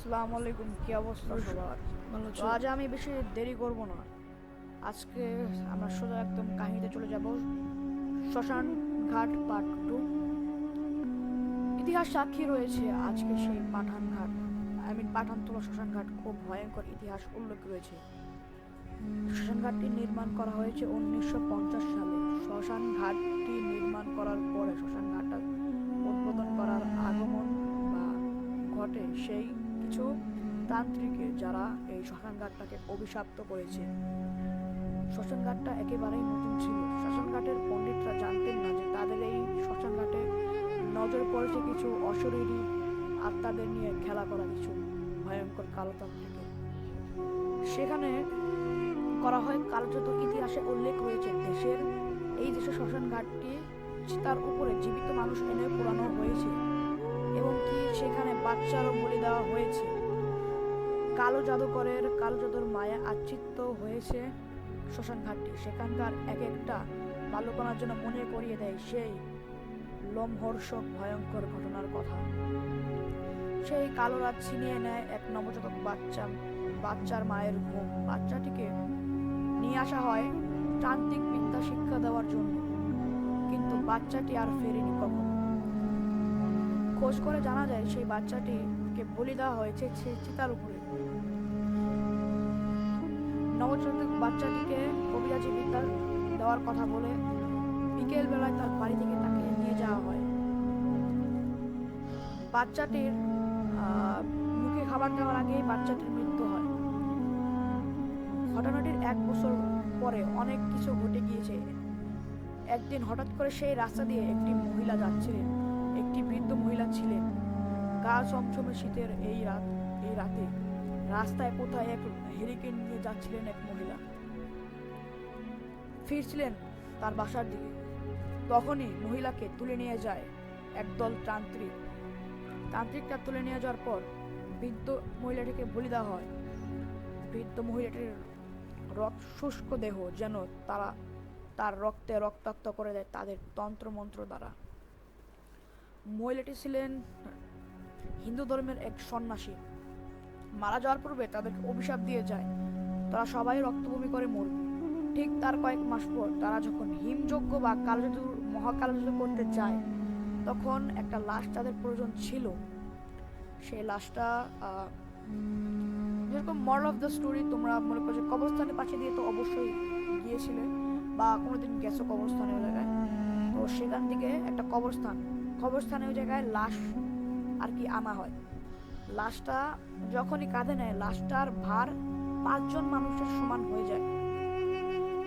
আসসালামু আলাইকুম, কি অবস্থা সবার? তো আজ আমি বেশি দেরি করব না। আজকে আমরা সোজা একদম কাহিনীতে চলে যাব। শ্মশান ঘাট পার্ট 2। ইতিহাস সাক্ষী রয়েছে আজকে সেই পাঠান ঘাট, পাঠানতলা শ্মশান ঘাট খুব ভয়ঙ্কর ইতিহাস উল্লেখ রয়েছে। শ্মশান ঘাটটি নির্মাণ করা হয়েছে 1950 সালে। শ্মশান ঘাটটি নির্মাণ করার পরে শ্মশান ঘাটটা উদ্বোধন করার আগমন বা ঘটে সেই কিছু তান্ত্রিকের, যারা এই শ্মশান ঘাটটাকে অভিশপ্ত করেছে। শ্মশান ঘাটটা একেবারেই নতুন ছিল। শ্মশান ঘাটের পণ্ডিতরা জানতেন না যে তাদের এই শ্মশান ঘাটে নজর পড়েছে কিছু অশরীরী আত্মাদের নিয়ে খেলা করা কিছু ভয়ঙ্কর কালতান্ত্রিকের। সেখানে করা হয় কালযত ইতিহাসে উল্লেখ রয়েছে এই দেশের শ্মশান ঘাটটি তার উপরে জীবিত মানুষ এনে পোড়ানো হয়েছে এবং কি সেখানে বাচ্চারও বলি দেওয়া হয়েছে। কালো জাদুর মায়া আচ্ছিন্ন হয়েছে শ্মশান ঘাটটি। সেখানকার এক একটা বালুকণার জন্য মনে করিয়ে দেয় সেই লোমহর্ষক ভয়ঙ্কর ঘটনার কথা। সেই কালো রাত ছিনিয়ে নেয় এক নবজাতক বাচ্চার মায়ের ঘুম। বাচ্চাটিকে নিয়ে আসা হয় তান্ত্রিক বিদ্যা শিক্ষা দেওয়ার জন্য, কিন্তু বাচ্চাটি আর ফেরেনি কখনো। খোঁজ করে জানা যায় সেই বাচ্চাটিকে বলি দেওয়া হয়েছে চিতার উপরে। নবজাতক বাচ্চাটিকে কবিরাজি বিদ্যা দেওয়ার কথা বলে বিকেল বেলায় তার বাড়ি থেকে তাকে নিয়ে যাওয়া হয়। বাচ্চাটির মুখে খাবার দেওয়ার আগেই বাচ্চাটির মৃত্যু হয়। ঘটনাটির 1 বছর পরে অনেক কিছু ঘটে গিয়েছে। একদিন হঠাৎ করে সেই রাস্তা দিয়ে একটি মহিলা যাচ্ছিলেন। একটি বৃদ্ধ মহিলা ছিলেন। গা ছমছমে শীতের এই রাতে রাস্তায় কোথায় এক হেরিকেন নিয়ে যাচ্ছিলেন এক মহিলা। ফিরছিলেন তার বাসার দিকে। তখনই মহিলাকে তুলে নিয়ে যায় একদল তান্ত্রিকটা তুলে নিয়ে যাওয়ার পর বৃদ্ধ মহিলাটিকে বলি দেওয়া হয়। বৃদ্ধ মহিলাটির শুষ্ক দেহ যেন তার রক্তে রক্তাক্ত করে দেয় তাদের তন্ত্রমন্ত্র দ্বারা। মহিলাটি ছিলেন হিন্দু ধর্মের এক সন্ন্যাসী। মারা যাওয়ার পূর্বে তাদেরকে অভিশাপ দিয়ে যায় তারা সবাই রক্তভূমি করে মরবে। ঠিক তার কয়েক মাস পর তারা যখন হিমযজ্ঞ বা মহাকালযজ্ঞ করতে যায়, তখন একটা লাশ তাদের প্রয়োজন ছিল। সেই লাশটা যেরকম মরাল অফ দ্য স্টোরি, তোমরা মনে করছো কবরস্থানের পাশে দিয়ে তো অবশ্যই গিয়েছিলে বা কোনোদিন গেছো কবরস্থানের জায়গায়। তো সেখান থেকে একটা কবরস্থানের জায়গায় লাশ আর কি আনা হয়। লাশটা যখনই কাঁধে নেয়, লাশটার ভার 5 জন মানুষের সমান হয়ে যায়।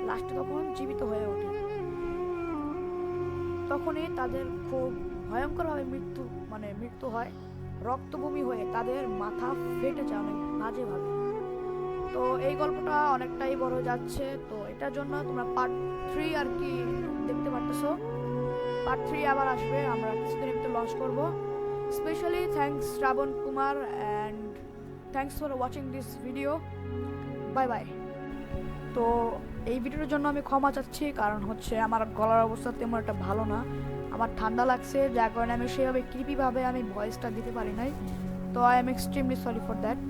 লাশটা তখন জীবিত হয়ে ওঠে। তখনই তাদের খুব ভয়ঙ্করভাবে মৃত্যু হয়। রক্তভূমি হয়ে তাদের মাথা ফেটে যায় অনেক বাজেভাবে। তো এই গল্পটা অনেকটাই বড় যাচ্ছে, তো এটার জন্য তোমরা পার্ট 3 আর কি দেখতে পারতেছো। পার্ট 3 আবার আসবে, আমরা কিছুদিনের ভিতরে লঞ্চ করব। Specially thanks Shravan Kumar and thanks for watching this video. Bye bye. তো এই ভিডিওর জন্য আমি ক্ষমা চাচ্ছি, কারণ হচ্ছে আমার গলার অবস্থা তেমন একটা ভালো না। আমার ঠান্ডা লাগছে, যার কারণে আমি সেভাবে কৃপিভাবে আমি ভয়েসটা দিতে পারি নাই। তো I am extremely sorry for that.